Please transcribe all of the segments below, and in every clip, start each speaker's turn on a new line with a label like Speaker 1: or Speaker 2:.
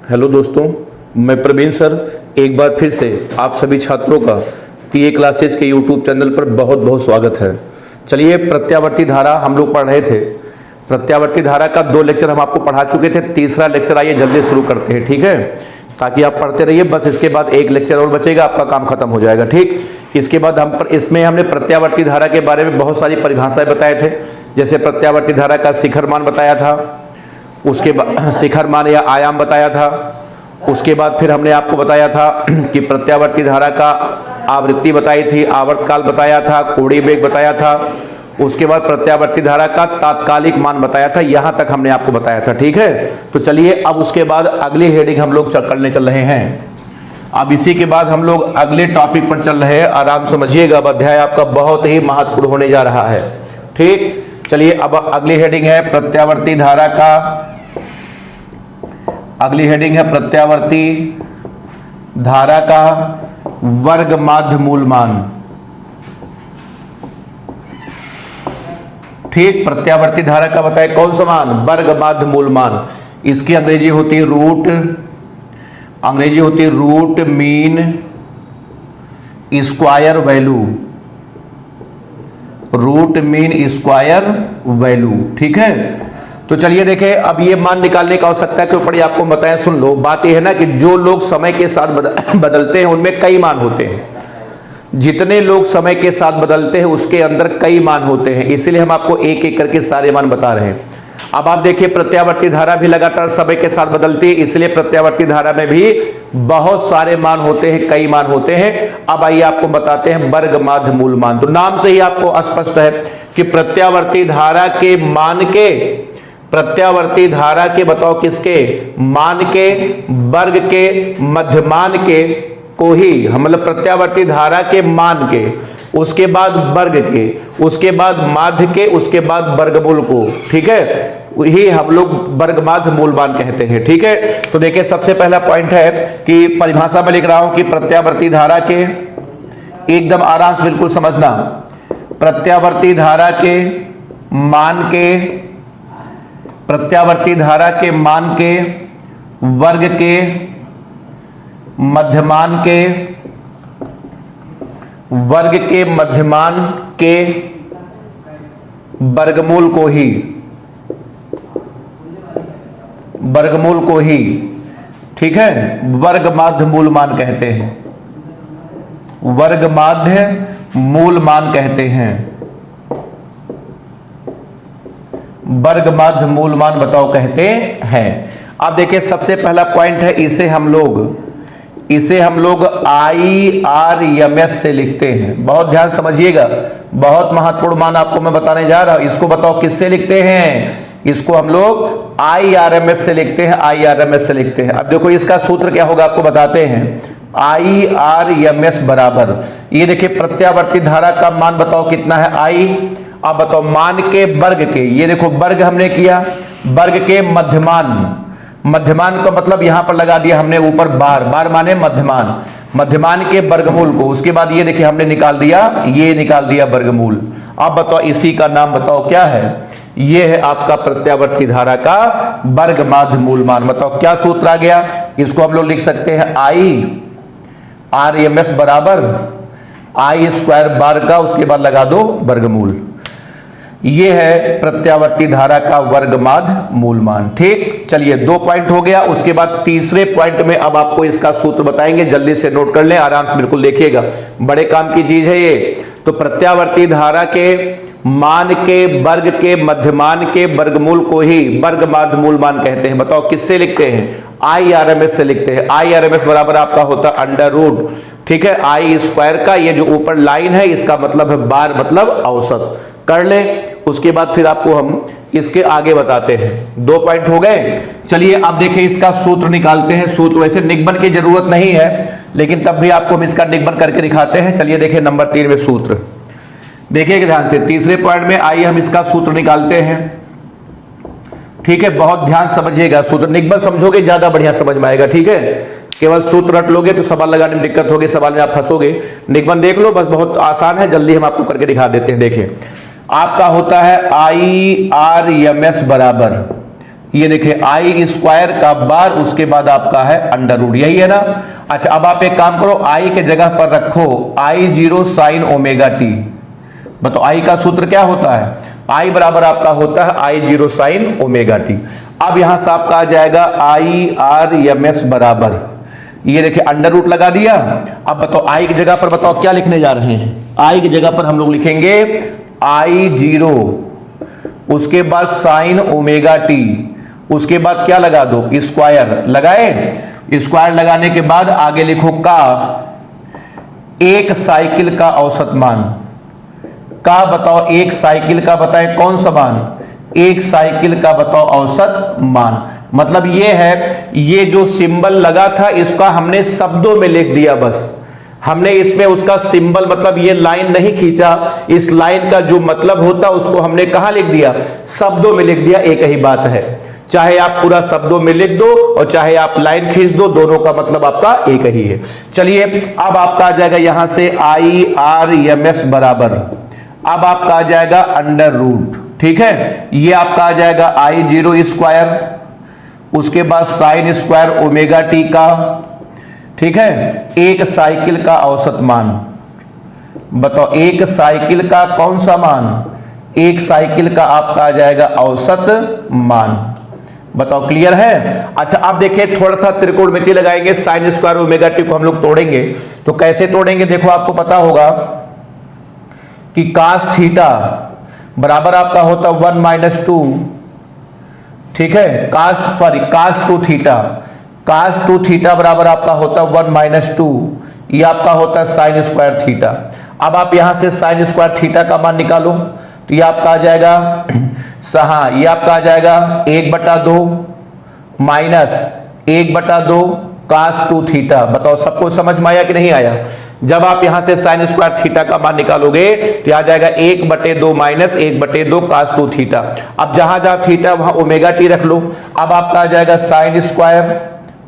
Speaker 1: Hello दोस्तों, मैं Praveen sir एक बार फिर से आप सभी छात्रों का पीए क्लासेस के यूट्यूब चैनल पर बहुत बहुत स्वागत है। चलिए, प्रत्यावर्ती धारा हम लोग पढ़ रहे थे। प्रत्यावर्ती धारा का 2 लेक्चर हम आपको पढ़ा चुके थे। तीसरा लेक्चर आइए जल्दी शुरू करते हैं, ठीक है, ताकि आप पढ़ते रहिए। बस इसके बाद 1 लेक्चर और बचेगा, आपका काम खत्म हो जाएगा। ठीक, इसके बाद इसमें हमने प्रत्यावर्ती धारा के बारे में बहुत सारी परिभाषाएं बताए थे। जैसे प्रत्यावर्ती धारा का शिखर मान बताया था, उसके बाद शिखर मान या आयाम बताया था। उसके बाद फिर हमने आपको बताया था कि प्रत्यावर्ती धारा का आवृत्ति बताई थी, आवर्तकाल बताया था, कोणीय वेग बताया था। उसके बाद प्रत्यावर्ती धारा का तात्कालिक मान बताया था। यहां तक हमने आपको बताया था, ठीक है। तो चलिए, अब उसके बाद अगली हेडिंग हम लोग करने चल रहे हैं। अब इसी के बाद हम लोग अगले टॉपिक पर चल रहे हैं। आराम समझिएगा, अब अध्याय आपका बहुत ही महत्वपूर्ण होने जा रहा है। ठीक, चलिए, अब अगली हेडिंग है प्रत्यावर्ती धारा का। अगली हेडिंग है प्रत्यावर्ती धारा का वर्ग माध्य मूल मान। ठीक, प्रत्यावर्ती धारा का बताए कौन सा मान? वर्ग माध्य मूल मान। इसकी अंग्रेजी होती है root mean square value. Root mean square value, ठीक है। तो चलिए देखें, अब ये मान निकालने का आवश्यकता के ऊपर आपको बताएं। सुन लो, बात ये है ना कि जो लोग समय के साथ बदलते हैं उनमें कई मान होते हैं। जितने लोग समय के साथ बदलते हैं उसके अंदर कई मान होते हैं, इसीलिए हम आपको एक एक करके सारे मान बता रहे हैं। अब आप देखिए, प्रत्यावर्ती धारा भी लगातार समय के साथ बदलती है, इसलिए प्रत्यावर्ती धारा में भी बहुत सारे मान होते हैं, कई मान होते हैं। अब आइए आपको बताते हैं वर्ग माध्य मूल मान। तो नाम से ही आपको स्पष्ट है कि प्रत्यावर्ती धारा के मान के, प्रत्यावर्ती धारा के बताओ किसके मान के, वर्ग के, मध्यमान के को ही मतलब प्रत्यावर्ती धारा के मान के, उसके बाद वर्ग के, उसके बाद माध्य के, उसके बाद वर्गमूल को, ठीक है, ही हम लोग वर्ग माध्य मूल मान कहते हैं। ठीक है, तो देखिए, सबसे पहला पॉइंट है कि परिभाषा में लिख रहा हूं कि प्रत्यावर्ती धारा के, एकदम आराम से बिल्कुल समझना, प्रत्यावर्ती धारा के मान के, प्रत्यावर्ती धारा के मान के, वर्ग के, मध्यमान के, वर्ग के मध्यमान के, वर्गमूल को ही, वर्गमूल को ही, ठीक है, वर्ग माध्य मूल मान कहते हैं। वर्ग माध्य मूल मान कहते हैं। वर्ग माध्य मूल मान बताओ कहते हैं। अब देखिए, सबसे पहला पॉइंट है, इसे हम लोग IRMS से लिखते हैं। बहुत ध्यान समझिएगा, बहुत महत्वपूर्ण मान आपको मैं बताने जा रहा हूं। इसको बताओ किससे लिखते हैं? इसको हम लोग IRMS से लिखते हैं, IRMS से लिखते हैं। अब देखो, इसका सूत्र क्या होगा आपको बताते हैं। IRMS बराबर, ये देखिए, प्रत्यावर्ती धारा का मान बताओ कितना है, I। अब बताओ मान के वर्ग के, ये देखो वर्ग हमने किया, वर्ग के मध्यमान, मध्यमान का मतलब यहां पर लगा दिया हमने ऊपर बार, बार माने मध्यमान, मध्यमान के वर्गमूल को। उसके बाद ये देखिए हमने निकाल दिया, ये निकाल दिया वर्गमूल। अब बताओ इसी का नाम बताओ क्या है? ये है आपका प्रत्यावर्ती धारा का वर्ग माध्य मूल मान। बताओ क्या सूत्र आ गया? इसको हम लोग लिख सकते हैं IRMS बराबर I स्क्वायर बार का, उसके बाद लगा दो वर्गमूल। ये है प्रत्यावर्ती धारा का वर्ग माध्य मूल मान। ठीक, चलिए 2 पॉइंट हो गया। उसके बाद तीसरे पॉइंट में अब आपको इसका सूत्र बताएंगे, जल्दी से नोट कर लें, आराम से बिल्कुल देखिएगा, बड़े काम की चीज है ये। तो प्रत्यावर्ती धारा के मान के, वर्ग के, मध्यमान के, वर्गमूल को ही वर्ग माध्य मूल मान कहते हैं। बताओ किससे लिखते हैं? IRMS से लिखते हैं। IRMS बराबर आपका होता है अंडर रूट, ठीक है, I स्क्वायर का, ये जो ऊपर लाइन है इसका मतलब है बार, मतलब औसत। कर ले, उसके बाद फिर आपको हम इसके आगे बताते हैं। 2 पॉइंट हो गए। चलिए अब देखिए, इसका सूत्र निकालते हैं। सूत्र वैसे निगमन की जरूरत नहीं है, लेकिन तब भी आपको हम इसका निगमन करके दिखाते हैं। चलिए देखिए, नंबर 3 में सूत्र देखिएगा ध्यान से। तीसरे पॉइंट में आइए हम इसका सूत्र निकालते हैं। ठीक है, बहुत ध्यान समझिएगा, सूत्र निगमन समझोगे ज्यादा बढ़िया समझ में आएगा। ठीक है, केवल सूत्र रट लोगे तो सवाल लगाने में दिक्कत होगी, सवाल में आप फंसोगे। निगमन देख लो, बस बहुत आसान है, जल्दी हम आपको करके दिखा देते हैं। देखिए, आपका होता है IRMS बराबर, ये देखिए आई स्क्वायर का बार, उसके बाद आपका है अंडर रूट, यही है ना। अच्छा अब आप एक काम करो, आई के जगह पर रखो आई जीरो साइन ओमेगा टी। बताओ आई का सूत्र क्या होता है, आई बराबर आपका होता है आई जीरो साइन ओमेगा टी। अब यहां से आपका आ जाएगा आई आर एम एस बराबर, ये देखिए अंडर रूट लगा दिया। अब बताओ आई की जगह पर बताओ क्या लिखने जा रहे हैं, आई की जगह पर हम लोग लिखेंगे आई जीरो, उसके बाद साइन ओमेगा टी, उसके बाद क्या लगा दो स्क्वायर, लगाए स्क्वायर लगाने के बाद आगे लिखो का एक साइकिल का औसत मान, का बताओ एक साइकिल का बताएं कौन सा मान, एक साइकिल का बताओ औसत मान। मतलब ये है, ये जो सिंबल लगा था इसका हमने शब्दों में लिख दिया, बस हमने इसमें उसका सिंबल मतलब ये लाइन नहीं खींचा, इस लाइन का जो मतलब होता उसको हमने कहां लिख दिया, शब्दों में लिख दिया। एक ही बात है, चाहे आप पूरा शब्दों में लिख दो और चाहे आप लाइन खींच दो, दोनों का मतलब आपका एक ही है। चलिए अब आपका आ जाएगा यहां से आई आर एम एस बराबर, अब आपका आ जाएगा अंडर रूट, ठीक है। ये आपका आ जाएगा आई जीरो स्क्वायर, उसके बाद साइन स्क्वायर ओमेगा टी का, ठीक है, एक साइकिल का औसत मान। बताओ एक साइकिल का कौन सा मान, एक साइकिल का आपका आ जाएगा औसत मान। बताओ क्लियर है। अच्छा आप देखिए थोड़ा सा त्रिकोणमिति लगाएंगे, साइन स्क्वायर ओमेगा टी को हम लोग तोड़ेंगे, तो कैसे तोड़ेंगे देखो, आपको पता होगा कि कास थीटा बराबर आपका होता 1 माइनस 2, ठीक है, cos two theta, cos two theta बराबर आपका होता है 1 माइनस 2, ये आपका होता है साइन स्क्वायर थीटा। अब आप यहां से साइन स्क्वायर थीटा का मान निकालो, तो ये आपका आ जाएगा हाँ, ये आपका आ जाएगा 1/2 माइनस 1/2 कास टू थीटा। बताओ सबको समझ में आया कि नहीं आया। जब आप यहां से साइन स्क्वायर थीटा का मान निकालोगे तो आ जाएगा 1/2 माइनस 1/2 कास टू थीटा। अब जहां जहां थीटा वहां ओमेगा टी रख लो। अब आपका आ जाएगा साइन स्क्वायर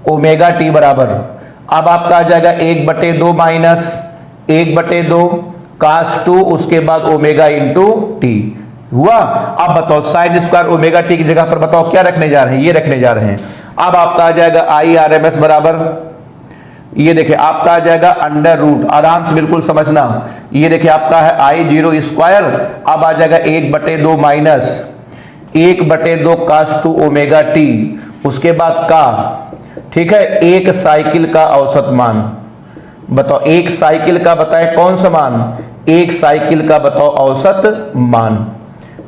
Speaker 1: ओमेगा टी बराबर, अब आपका आ जाएगा 1/2 माइनस 1/2 कास टू, उसके बाद ओमेगा इंटू टी हुआ। अब बताओ साइन स्क्वायर ओमेगा टी की जगह पर बताओ क्या रखने जा रहे हैं, ये रखने जा रहे हैं। अब आपका आ जाएगा आई आर एम एस बराबर, ये देखिए आपका आ जाएगा अंडर रूट, आराम से बिल्कुल समझना, ये देखिए आपका है आई जीरो स्क्वायर, अब आ जाएगा 1/2 minus 1/2 cos two omega t, उसके बाद का, ठीक है, एक साइकिल का औसत मान। बताओ एक साइकिल का बताएं कौन सा मान, एक साइकिल का बताओ औसत मान।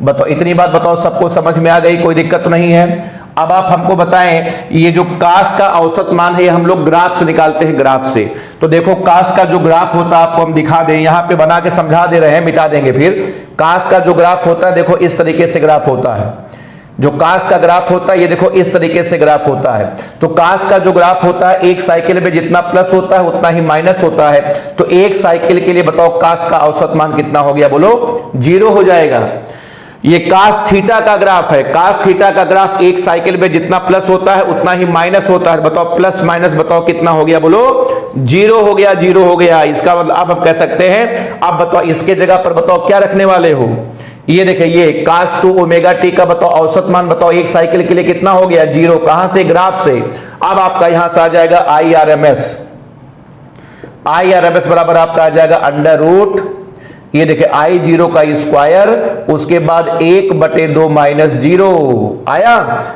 Speaker 1: बताओ इतनी बात बताओ सबको समझ में आ गई, कोई दिक्कत तो नहीं है। अब आप हमको बताएं ये जो कास का औसत मान है, ये हम लोग ग्राफ से निकालते हैं, ग्राफ से। तो देखो कास का जो ग्राफ होता है आपको हम दिखा दें, यहां पे बना के समझा दे रहे हैं, मिटा देंगे फिर। कास का जो ग्राफ होता है देखो इस तरीके से ग्राफ होता है, जो कास का ग्राफ होता है ये देखो इस तरीके से ग्राफ होता है। तो कास का जो ग्राफ होता है एक साइकिल में जितना प्लस होता है उतना ही माइनस होता है। तो एक साइकिल के लिए बताओ कास का औसत मान कितना हो गया, बोलो 0 हो जाएगा। ये कास थीटा का ग्राफ है, कास थीटा का ग्राफ एक साइकिल में जितना प्लस होता है उतना ही माइनस होता है। बताओ प्लस माइनस बताओ कितना हो गया, बोलो 0 हो गया, 0 हो गया। इसका मतलब अब हम कह सकते हैं, अब बताओ इसके जगह पर बताओ क्या रखने वाले हो, ये देखिए ये कास टू ओमेगा टी का बताओ औसत मान बताओ एक साइकिल के लिए कितना हो गया, 0। कहां से, ग्राफ से। अब आपका यहां से आ जाएगा I R M S, I R M S बराबर आपका आ जाएगा अंडर रूट, ये देखिए आई जीरो का स्क्वायर, उसके बाद 1/2 माइनस 0 आया।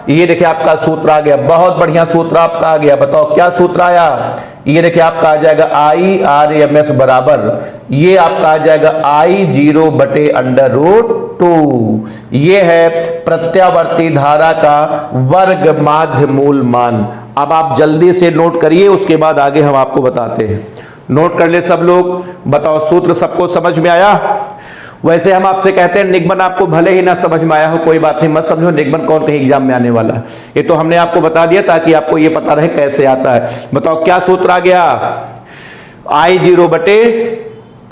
Speaker 1: ये देखिए आपका सूत्र आ गया, बहुत बढ़िया सूत्र आपका आ गया। बताओ क्या सूत्र आया, ये देखिए आपका आ जाएगा आई आर एम एस बराबर, ये आपका आ जाएगा आई जीरो बटे अंडर रूट 2। ये है प्रत्यावर्ती धारा का वर्ग माध्य मूल मान। अब आप जल्दी से नोट करिए, उसके बाद आगे हम आपको बताते हैं। नोट कर ले सब लोग। बताओ सूत्र सबको समझ में आया। वैसे हम आपसे कहते हैं निगमन आपको भले ही ना समझ में आया हो कोई बात नहीं, मत समझो, निगमन कौन कहीं एग्जाम में आने वाला है, ये तो हमने आपको बता दिया ताकि आपको ये पता रहे कैसे आता है। बताओ क्या सूत्र आ गया, आई जीरो बटे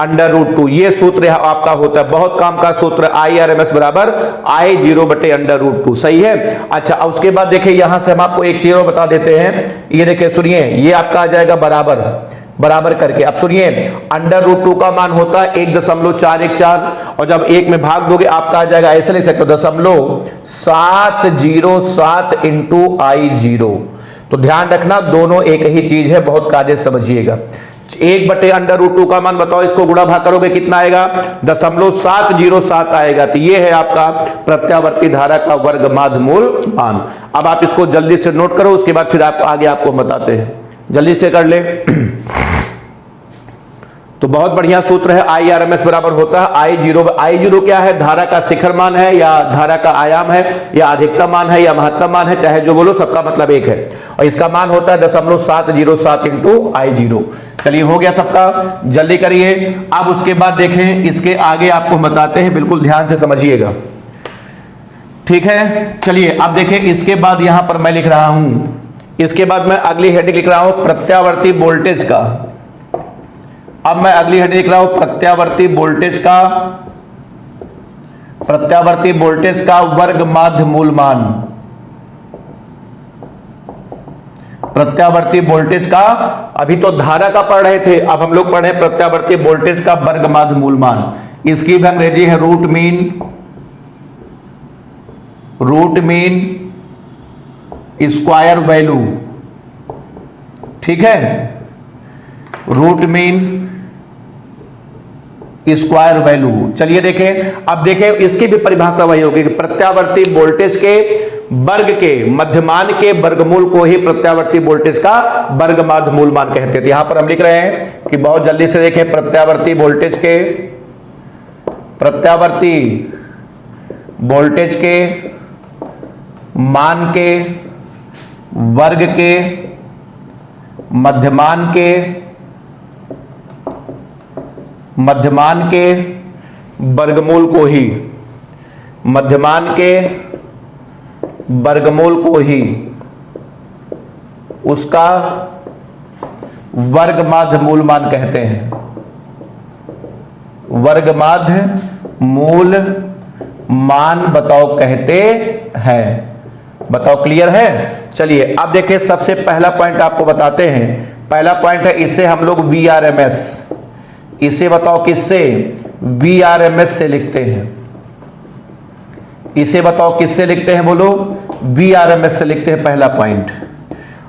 Speaker 1: अंडर रूट 2, ये सूत्र आपका होता है, बहुत काम का सूत्र, आई आर एम एस बराबर आई जीरो बटे अंडर रूट 2, सही है। अच्छा उसके बाद देखिए यहां से हम आपको एक चीज बता देते हैं, ये देखिए सुनिए, ये आपका आ जाएगा बराबर, बराबर करके। अब सुनिए, अंडर रूट 2 का मान होता है 1.414 और जब 1 में भाग दोगे आपका आ जाएगा, ऐसे नहीं सकते, 0.707 इंटू I0। तो ध्यान रखना दोनों एक ही चीज है, बहुत कायदे से समझिएगा। 1/√2 का मान बताओ, इसको गुणा भाग करोगे कितना आएगा, 0.707 आएगा। तो ये है आपका प्रत्यावर्ती धारा का वर्गमाध्य मूल मान। अब आप इसको जल्दी से नोट करो, उसके बाद फिर आप आगे आपको बताते हैं, जल्दी से कर ले। तो बहुत बढ़िया सूत्र है, IRMS बराबर होता है I0। I0 क्या है, धारा का शिखर मान है या धारा का आयाम है या अधिकतम मान है या महत्तम मान है, चाहे जो बोलो, सबका मतलब एक है। और इसका मान होता है 0.707 इंटू I0। चलिए हो गया सबका, जल्दी करिए। अब उसके बाद देखें, इसके आगे आपको बताते हैं, बिल्कुल ध्यान से समझिएगा, ठीक है। चलिए अब देखें, इसके बाद यहां पर मैं लिख रहा हूं, इसके बाद मैं अगली हेडिंग लिख रहा हूं प्रत्यावर्ती वोल्टेज का। अब मैं अगली हेडिंग लिख रहा हूं प्रत्यावर्ती वोल्टेज का वर्गमाध्य मूल मान। प्रत्यावर्ती वोल्टेज का, अभी तो धारा का पढ़ रहे थे, अब हम लोग पढ़ रहे हैं प्रत्यावर्ती वोल्टेज का वर्गमाध्य मूल मान। इसकी भी अंग्रेजी है रूट मीन स्क्वायर वैल्यू, ठीक है, रूट मीन स्क्वायर वैल्यू। चलिए देखें, अब देखें इसकी भी परिभाषा वही होगी कि प्रत्यावर्ती वोल्टेज के वर्ग के मध्यमान के वर्गमूल को ही प्रत्यावर्ती वोल्टेज का वर्गमाध्य मूल मान कहते थे। यहां पर हम लिख रहे हैं कि बहुत जल्दी से देखें, प्रत्यावर्ती वोल्टेज के मान के वर्ग के मध्यमान के वर्गमूल को ही, उसका वर्गमाध्य मूल मान कहते हैं। वर्गमाध्य मूल मान बताओ कहते हैं। बताओ क्लियर है। चलिए अब देखिए, सबसे पहला पॉइंट आपको बताते हैं। पहला पॉइंट है, इसे हम लोग VRMS, इसे बताओ किससे, VRMS से लिखते हैं। इसे बताओ किससे लिखते हैं, बोलो, VRMS से लिखते हैं, पहला पॉइंट।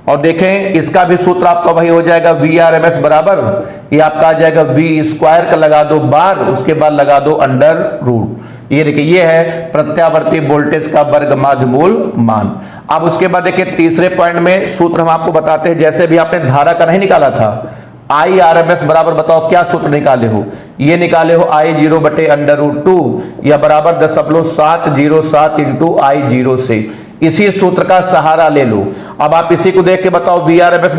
Speaker 1: और देखें इसका भी सूत्र आपका वही हो जाएगा, VRMS बराबर, ये आपका आ जाएगा V² का लगा दो बार, उसके बाद लगा दो अंडर रूट। ये देखिए, ये है प्रत्यावर्ती वोल्टेज का वर्गमाध्य मूल मान। अब उसके बाद देखिए तीसरे पॉइंट में सूत्र हम आपको बताते हैं, जैसे भी आपने धारा का नहीं निकाला था, IRMS बराबर बताओ क्या सूत्र निकाले हो, ये निकाले हो I0/√2 या बराबर 0.707 इंटू I0 से। इसी सूत्र का सहारा ले लो। अब आप इसी को देख के बताओ, VRMS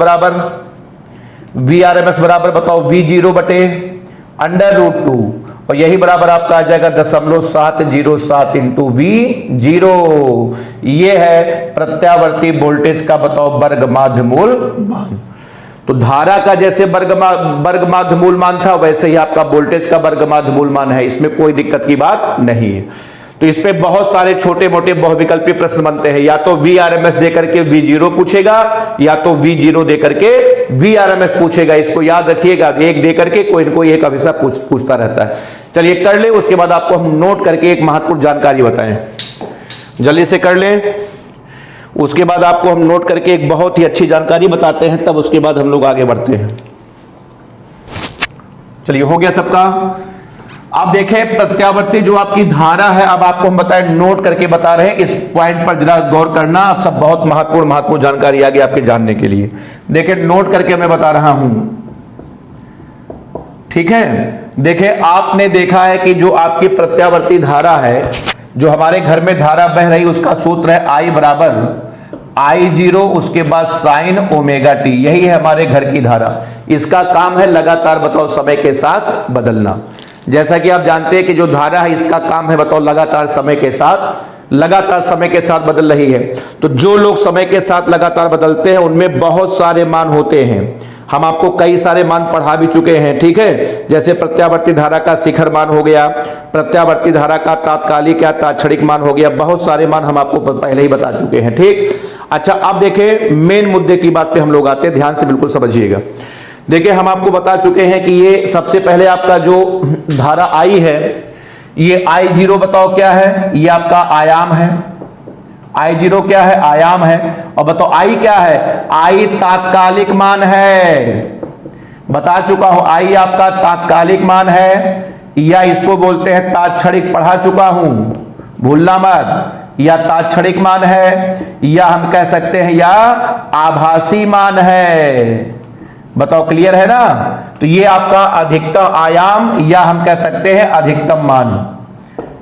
Speaker 1: बराबर बताओ V0/√2 और यही बराबर आपका आ जाएगा 0.707 इंटू V0। ये है प्रत्यावर्ती वोल्टेज का बताओ वर्गमाध्य मूल मान। तो धारा का जैसे वर्गमाध्य मूल मान था, वैसे ही आपका वोल्टेज का वर्गमाध्य मूल मान है, इसमें कोई दिक्कत की बात नहीं है। तो इस पे बहुत सारे छोटे मोटे बहुविकल्पी प्रश्न बनते हैं, या तो VRMS देकर के V0 पूछेगा या तो V0 देकर के VRMS पूछेगा। इसको याद रखिएगा, एक देकर के कोई न कोई एक हमेशा पूछता रहता है। चलिए कर ले, उसके बाद आपको हम नोट करके एक महत्वपूर्ण जानकारी बताएं, जल्दी से कर ले। उसके बाद आपको हम नोट करके एक बहुत ही अच्छी जानकारी बताते हैं, तब उसके बाद हम लोग आगे बढ़ते हैं। चलिए हो गया सबका। अब देखें प्रत्यावर्ती जो आपकी धारा है, अब आपको हम बताएं, नोट करके बता रहे हैं, इस पॉइंट पर जरा गौर करना। अब सब बहुत महत्वपूर्ण जानकारी आगे आपके जानने के लिए। देखें नोट करके मैं बता रहा हूं, ठीक है। देखें आपने देखा है कि जो आपकी प्रत्यावर्ती धारा है, जो हमारे घर में धारा बह रही, उसका सूत्र है I बराबर I0 उसके बाद sin ωt। यही है हमारे घर की धारा। इसका काम है लगातार बताओ समय के साथ बदलना। जैसा कि आप जानते हैं कि जो धारा है, इसका काम है बताओ लगातार समय के साथ बदल रही है। तो जो लोग समय के साथ लगातार बदलते हैं, उनमें बहुत सारे मान होते हैं। हम आपको कई सारे मान पढ़ा भी चुके हैं, ठीक है। जैसे प्रत्यावर्ती धारा का शिखर मान हो गया, प्रत्यावर्ती धारा का तात्कालिक या तात्क्षणिक मान हो गया, बहुत सारे मान हम आपको पहले ही बता चुके हैं, ठीक। अच्छा अब देखें मेन मुद्दे की बात पे हम लोग आते हैं, ध्यान से बिल्कुल समझिएगा। देखिए हम आपको बता चुके हैं कि ये सबसे पहले आपका जो धारा I है, ये I0 बताओ क्या है, ये आपका आयाम है। I0 क्या है, आयाम है। और बताओ I क्या है, I तात्कालिक मान है। बता चुका हूं I आपका तात्कालिक मान है, या इसको बोलते हैं तात्क्षणिक, पढ़ा चुका हूं, भूलना मत। या तात्क्षणिक मान है, या हम कह सकते हैं या आभासी मान है। बताओ क्लियर है ना। तो ये आपका अधिकतम आयाम, या हम कह सकते हैं अधिकतम मान।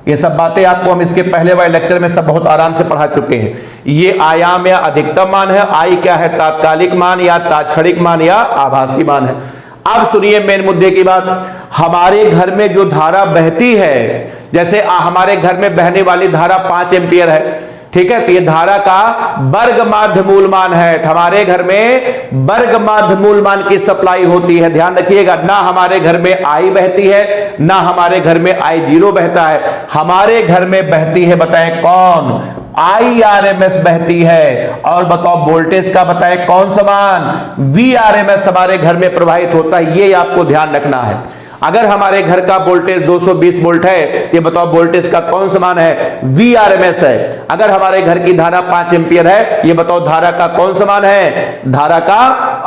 Speaker 1: ये सब बातें आपको हम इसके पहले वाले लेक्चर में सब बहुत आराम से पढ़ा चुके हैं। ये आयाम या अधिकतम मान है, आई क्या है, तात्कालिक मान या तात्क्षणिक मान या आभासी मान है। अब सुनिए मेन मुद्दे की बात। हमारे घर में जो धारा बहती है, जैसे हमारे घर में बहने वाली धारा 5 एम्पियर है, ठीक है, तो ये धारा का वर्ग माध्य मूल मान है। तो हमारे घर में वर्ग माध्य मूल मान की सप्लाई होती है। ध्यान रखिएगा, ना हमारे घर में I बहती है, ना हमारे घर में I0 बहता है। हमारे घर में बहती है, बताएं कौन, IRMS बहती है। और बताओ वोल्टेज का बताएं कौन सा मान, VRMS हमारे घर में प्रवाहित होता है। ये आपको ध्यान रखना है। अगर हमारे घर का वोल्टेज 220 वोल्ट है, तो ये बताओ वोल्टेज का कौन सा मान है, VRMS है। अगर हमारे घर की धारा 5 एम्पियर है, ये बताओ धारा का कौन सा मान है, धारा का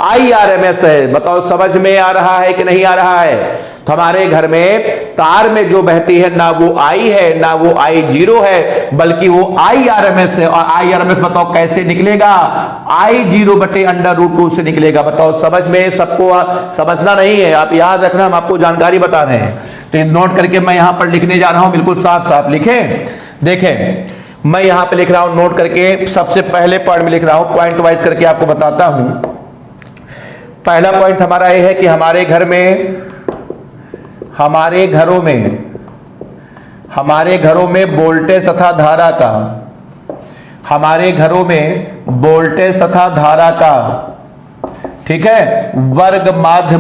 Speaker 1: IRMS है। बताओ समझ में आ रहा है कि नहीं आ रहा है। तो हमारे घर में तार में जो बहती है, ना वो I है ना वो I0 है, बल्कि वो IRMS है। और IRMS बताओ कैसे निकलेगा, I0 बटे √2 से निकलेगा। बताओ समझ में, सबको समझना नहीं है, आप याद रखना, हम आपको जानकारी बता रहे हैं। तो नोट करके मैं यहां पर लिखने जा रहा हूं, बिल्कुल साफ साफ लिखें। देखें मैं यहां पे लिख रहा हूं, नोट करके सबसे पहले पॉइंट में लिख रहा हूं, पॉइंट वाइज करके आपको बताता हूं। पहला पॉइंट हमारा यह है कि हमारे घरों में वोल्टेज तथा धारा का, हमारे घरों में वोल्टेज तथा धारा का, ठीक है, वर्ग माध्य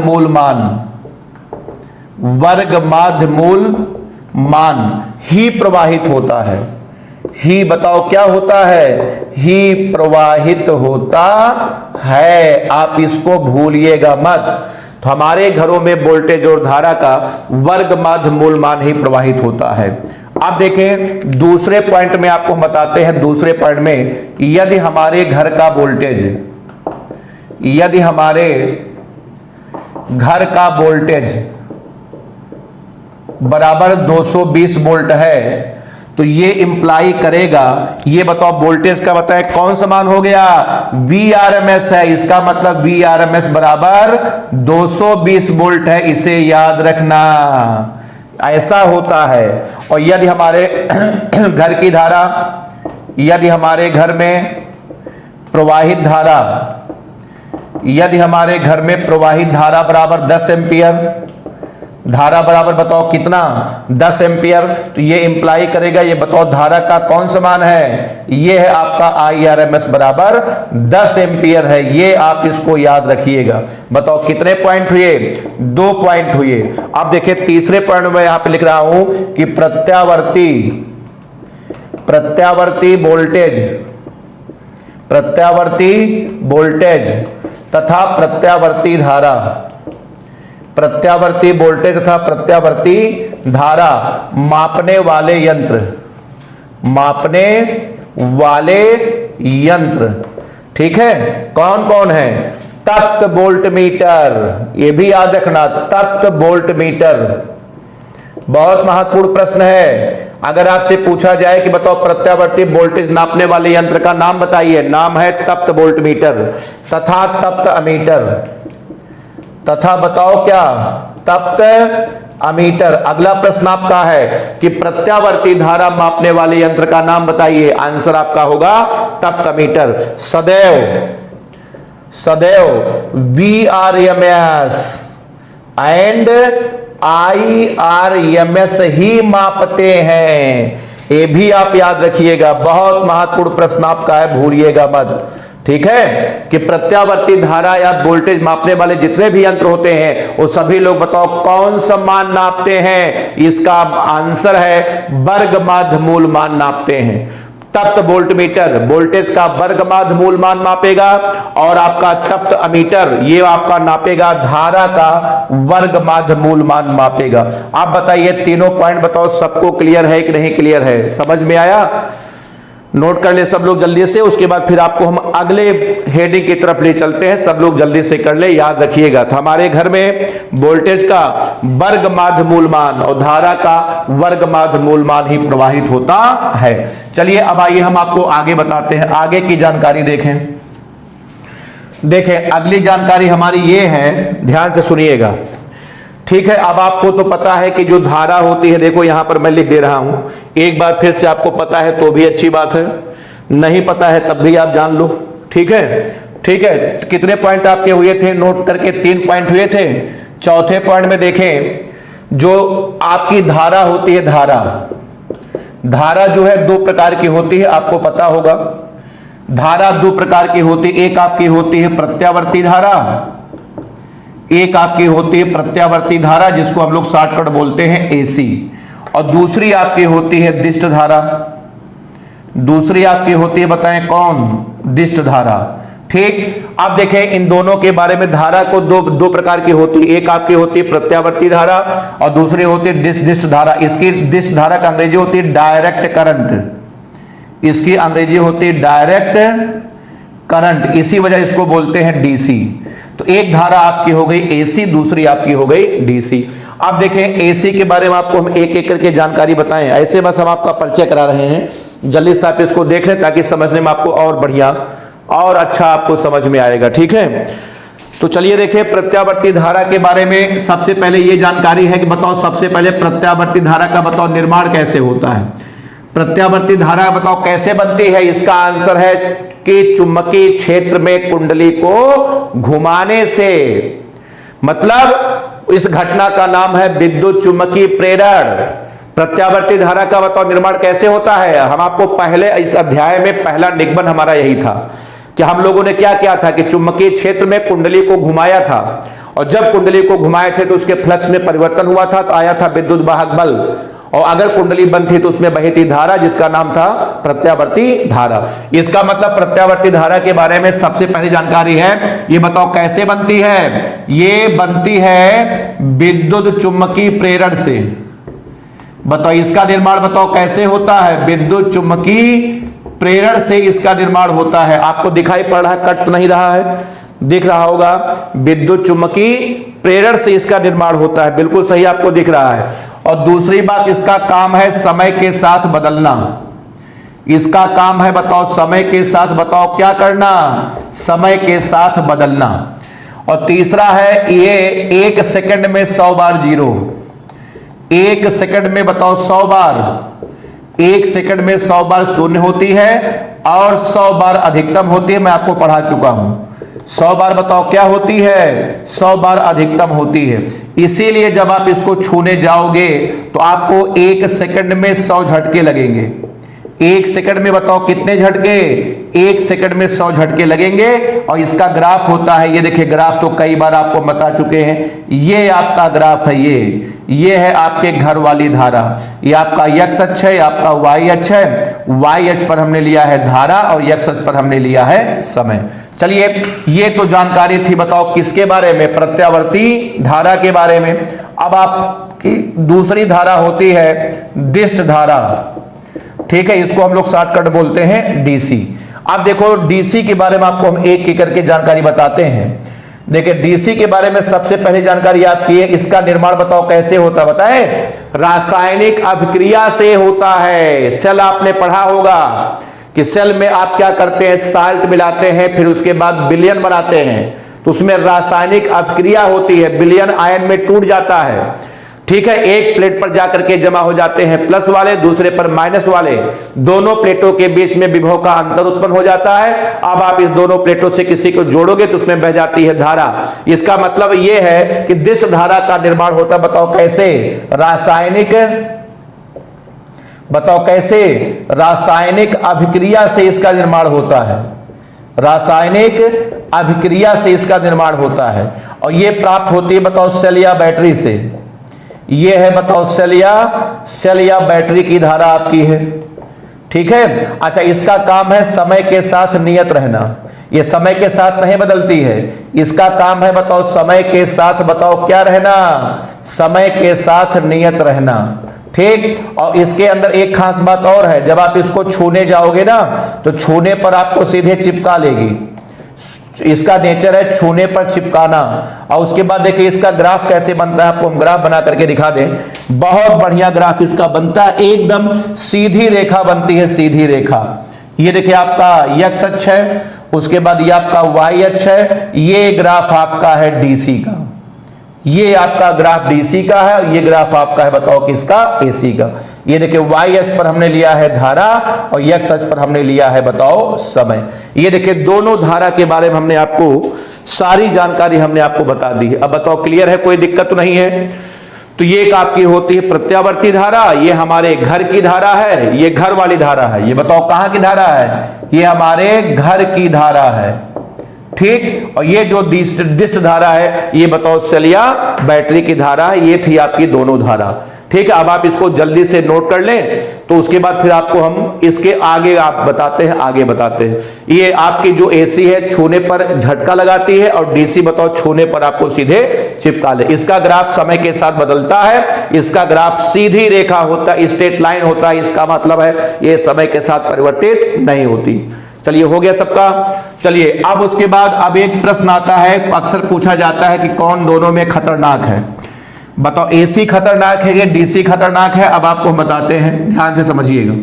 Speaker 1: मूल मान ही प्रवाहित होता है। ही बताओ क्या होता है, ही प्रवाहित होता है। आप इसको भूलिएगा मत। तो हमारे घरों में वोल्टेज और धारा का वर्ग माध्य मूल मान ही प्रवाहित होता है। अब देखें दूसरे पॉइंट में आपको बताते हैं, दूसरे पॉइंट में यदि हमारे घर का वोल्टेज, यदि हमारे घर का वोल्टेज बराबर 220 वोल्ट है, तो ये इंप्लाई करेगा, ये बताओ वोल्टेज का बताए कौन सा मान हो गया, VRMS है। इसका मतलब VRMS बराबर 220 वोल्ट है, इसे याद रखना, ऐसा होता है। और यदि हमारे घर की धारा, यदि हमारे घर में प्रवाहित धारा, यदि हमारे घर में प्रवाहित धारा बराबर 10 एम्पियर, धारा बराबर बताओ कितना, 10 एम्पियर, तो ये इंप्लाई करेगा, ये बताओ धारा का कौन सा मान है, ये है आपका IRMS बराबर 10 एम्पियर है। ये आप इसको याद रखिएगा। बताओ कितने पॉइंट हुए, 2 पॉइंट हुए। अब देखिए तीसरे पॉइंट में यहां पे लिख रहा हूं कि प्रत्यावर्ती वोल्टेज तथा प्रत्यावर्ती धारा, प्रत्यावर्ती वोल्टेज तथा प्रत्यावर्ती धारा मापने वाले यंत्र, ठीक है, कौन कौन है, तप्त वोल्ट मीटर। ये भी याद रखना, तप्त वोल्ट मीटर बहुत महत्वपूर्ण प्रश्न है। अगर आपसे पूछा जाए कि बताओ प्रत्यावर्ती वोल्टेज नापने वाले यंत्र का नाम बताइए, नाम है तप्त वोल्ट मीटर तथा तप्त अमीटर, तथा बताओ क्या, तप्त अमीटर। अगला प्रश्न आपका है कि प्रत्यावर्ती धारा मापने वाले यंत्र का नाम बताइए, आंसर आपका होगा तप्त अमीटर। सदैव VRMS एंड IRMS ही मापते हैं। ये भी आप याद रखिएगा, बहुत महत्वपूर्ण प्रश्न आपका है, भूलिएगा मत, ठीक है, कि प्रत्यावर्ती धारा या वोल्टेज मापने वाले जितने भी यंत्र होते हैं वो सभी लोग बताओ कौन सा मान नापते हैं, इसका आंसर है वर्ग माध्य मूल मान नापते हैं। तप्त वोल्टमीटर वोल्टेज का वर्गमाद मूलमान मापेगा, और आपका तप्त अमीटर ये आपका नापेगा धारा का वर्गमाद मूलमान मापेगा। आप बताइए तीनों पॉइंट बताओ, सबको क्लियर है कि नहीं क्लियर है? समझ में आया? नोट कर ले सब लोग जल्दी से, उसके बाद फिर आपको हम अगले हेडिंग की तरफ ले चलते हैं। सब लोग जल्दी से कर ले, याद रखिएगा। तो हमारे घर में वोल्टेज का वर्गमाद मूलमान और धारा का वर्गमाद मूलमान ही प्रवाहित होता है। चलिए अब आइए हम आपको आगे बताते हैं, आगे की जानकारी देखें अगली जानकारी हमारी ये है, ध्यान से सुनिएगा, ठीक है। अब आपको तो पता है कि जो धारा होती है, देखो यहां पर मैं लिख दे रहा हूं, एक बार फिर से आपको पता है तो भी अच्छी बात है, नहीं पता है तब भी आप जान लो, ठीक है। ठीक है, कितने पॉइंट आपके हुए थे? नोट करके 3 पॉइंट हुए थे। चौथे पॉइंट में देखें, जो आपकी धारा होती है, धारा जो है 2 प्रकार की होती है, आपको पता होगा। धारा 2 प्रकार की होती है, एक आपकी होती है प्रत्यावर्ती धारा, एक आपकी होती है प्रत्यावर्ती धारा जिसको हम लोग शॉर्टकट बोलते हैं एसी, और दूसरी आपकी होती है दिष्ट धारा। दूसरी आपकी होती है, बताएं कौन? दिष्ट धारा। ठीक, अब देखें इन दोनों के बारे में। धारा को दो प्रकार की होती है, एक आपकी होती है प्रत्यावर्ती धारा और दूसरी होती है दिष्ट धारा। इसकी दिष्ट धारा का अंग्रेजी होती है डायरेक्ट करंट, इसकी अंग्रेजी होती है डायरेक्ट करंट, इसी वजह इसको बोलते हैं डीसी। तो एक धारा आपकी हो गई एसी, दूसरी आपकी हो गई डीसी। अब देखें एसी के बारे में आपको हम एक एक करके जानकारी बताएं, ऐसे बस हम आपका परिचय करा रहे हैं। जल्दी से आप इसको देख लें ताकि समझने में आपको और बढ़िया और अच्छा आपको समझ में आएगा, ठीक है। तो चलिए देखें प्रत्यावर्ती धारा के बारे में। सबसे पहले ये जानकारी है कि बताओ सबसे पहले प्रत्यावर्ती धारा का बताओ निर्माण कैसे होता है? प्रत्यावर्ती धारा बताओ कैसे बनती है? इसका आंसर है कि चुंबकीय क्षेत्र में कुंडली को घुमाने से, मतलब इस घटना का नाम है विद्युत चुंबकीय प्रेरण। प्रत्यावर्ती धारा का बताओ निर्माण कैसे होता है? हम आपको पहले इस अध्याय में पहला निगमन हमारा यही था कि हम लोगों ने क्या किया था कि चुंबकीय क्षेत्र में कुंडली को घुमाया था, और जब कुंडली को घुमाए थे तो उसके फ्लक्स में परिवर्तन हुआ था, तो आया था विद्युत वाहक बल, और अगर कुंडली बंद थी तो उसमें बही थी धारा जिसका नाम था प्रत्यावर्ती धारा। इसका मतलब प्रत्यावर्ती धारा के बारे में सबसे पहली जानकारी है, ये बताओ कैसे बनती है? ये बनती है विद्युत चुंबकीय प्रेरण से। बताओ इसका निर्माण बताओ कैसे होता है? विद्युत चुंबकीय प्रेरण से इसका निर्माण होता है। आपको दिखाई पड़ रहा है, कट तो नहीं रहा है, दिख रहा होगा, विद्युत चुंबकीय प्रेरण से इसका निर्माण होता है, बिल्कुल सही आपको दिख रहा है। और दूसरी बात, इसका काम है समय के साथ बदलना। इसका काम है बताओ समय के साथ, बताओ क्या करना? समय के साथ बदलना। और तीसरा है ये 1 सेकंड में 100 बार जीरो, 1 सेकंड में बताओ 100 बार, 1 सेकंड में 100 बार शून्य होती है और 100 बार अधिकतम होती है। मैं आपको पढ़ा चुका हूं, 100 बार बताओ क्या होती है? 100 बार अधिकतम होती है। इसीलिए जब आप इसको छूने जाओगे तो आपको 1 सेकंड में 100 झटके लगेंगे। 1 सेकंड में बताओ कितने झटके? 1 सेकंड में 100 झटके लगेंगे। और इसका ग्राफ होता है, ये देखिए ग्राफ तो कई बार आपको बता चुके हैं, ये आपका ग्राफ है, ये है आपके घर वाली धारा, ये आपका x अक्ष है, आपका y अक्ष है। y अक्ष पर हमने लिया है धारा और x अक्ष पर हमने लिया है समय। चलिए ये तो जानकारी थी बताओ किसके बारे में? प्रत्यावर्ती धारा के बारे में। अब आपकी दूसरी धारा होती है दिष्ट धारा, ठीक है, इसको हम लोग शॉर्टकट बोलते हैं डीसी। अब देखो डीसी के बारे में आपको हम एक एक करके जानकारी बताते हैं। देखिए डीसी के बारे में सबसे पहले जानकारी आपकी है, इसका निर्माण बताओ कैसे होता है? बताएं, रासायनिक अभिक्रिया से होता है। सेल आपने पढ़ा होगा कि सेल में आप क्या करते हैं? साल्ट मिलाते हैं, फिर उसके बाद विलयन बनाते हैं, तो उसमें रासायनिक अभिक्रिया होती है, विलयन आयन में टूट जाता है, ठीक है। एक प्लेट पर जाकर के जमा हो जाते हैं प्लस वाले, दूसरे पर माइनस वाले, दोनों प्लेटों के बीच में विभव का अंतर उत्पन्न हो जाता है। अब आप इस दोनों प्लेटों से किसी को जोड़ोगे तो उसमें बह जाती है धारा। इसका मतलब यह है कि दिष्ट धारा का निर्माण होता है, बताओ कैसे? रासायनिक, बताओ कैसे? रासायनिक अभिक्रिया से इसका निर्माण होता है, रासायनिक अभिक्रिया से इसका निर्माण होता है। और यह प्राप्त होती है बताओ सेल या बैटरी से। ये है बताओ सेल या बैटरी की धारा आपकी है, ठीक है। अच्छा, इसका काम है समय के साथ नियत रहना, ये समय के साथ नहीं बदलती है, इसका काम है बताओ समय के साथ, बताओ क्या रहना, समय के साथ नियत रहना, ठीक। और इसके अंदर एक खास बात और है, जब आप इसको छूने जाओगे ना तो छूने पर आपको सीधे चिपका लेगी, इसका नेचर है छूने पर चिपकाना। और उसके बाद देखिए इसका ग्राफ कैसे बनता है, आपको हम ग्राफ बना करके दिखा दें। बहुत बढ़िया ग्राफ इसका बनता है, एकदम सीधी रेखा बनती है, सीधी रेखा। ये देखिए आपका x अक्ष है, उसके बाद ये आपका y अक्ष है, ये ग्राफ आपका है DC का, ये आपका ग्राफ DC का है, ये ग्राफ आपका है बताओ किसका, AC का। ये देखिए y अक्ष पर हमने लिया है धारा और x अक्ष पर हमने लिया है बताओ समय। ये देखिए दोनों धारा के बारे में हमने आपको सारी जानकारी हमने आपको बता दी है। अब बताओ क्लियर है, कोई दिक्कत तो नहीं है। तो ये एक आपकी होती है प्रत्यावर्ती धारा, ये हमारे घर की धारा है, ये घर वाली धारा है। ये बताओ कहां की धारा है, ये हमारे घर की धारा है, ठीक। और ये जो डिस्ट धारा है ये बताओ सेल या बैटरी की धारा है। ये थी आपकी दोनों धारा, ठीक है। अब आप इसको जल्दी से नोट कर लें, तो उसके बाद फिर आपको हम इसके आगे आप बताते हैं, आगे बताते हैं। ये आपकी जो AC है छूने पर झटका लगाती है और DC बताओ छूने पर आपको सीधे चिपका ले। इसका ग्राफ समय के साथ बदलता है, इसका ग्राफ सीधी रेखा होता है, स्ट्रेट लाइन होता है। इसका मतलब है ये समय के साथ परिवर्तित नहीं होती। चलिए हो गया सबका। चलिए अब उसके बाद अब एक प्रश्न आता है, अक्सर पूछा जाता है कि कौन दोनों में खतरनाक है। बताओ AC खतरनाक है या DC खतरनाक है। अब आपको हम बताते हैं, ध्यान से समझिएगा।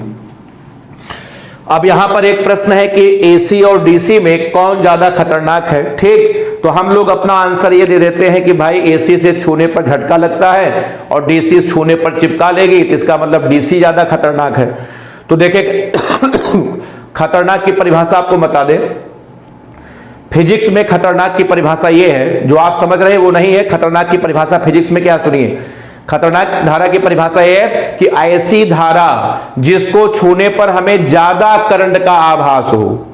Speaker 1: अब यहां पर एक प्रश्न है कि AC और DC में कौन ज्यादा खतरनाक है, ठीक। तो हम लोग अपना आंसर ये दे देते हैं कि भाई AC से छूने पर झटका लगता है और DC छूने पर चिपका लेगी, तो इसका मतलब DC ज्यादा खतरनाक है। तो देखिए खतरनाक की परिभाषा आपको बता दें, फिजिक्स में खतरनाक की परिभाषा ये है, जो आप समझ रहे हैं वो नहीं है। खतरनाक की परिभाषा फिजिक्स में क्या, सुनिए। खतरनाक धारा की परिभाषा ये है कि ऐसी धारा जिसको छूने पर हमें ज्यादा करंट का आभास हो।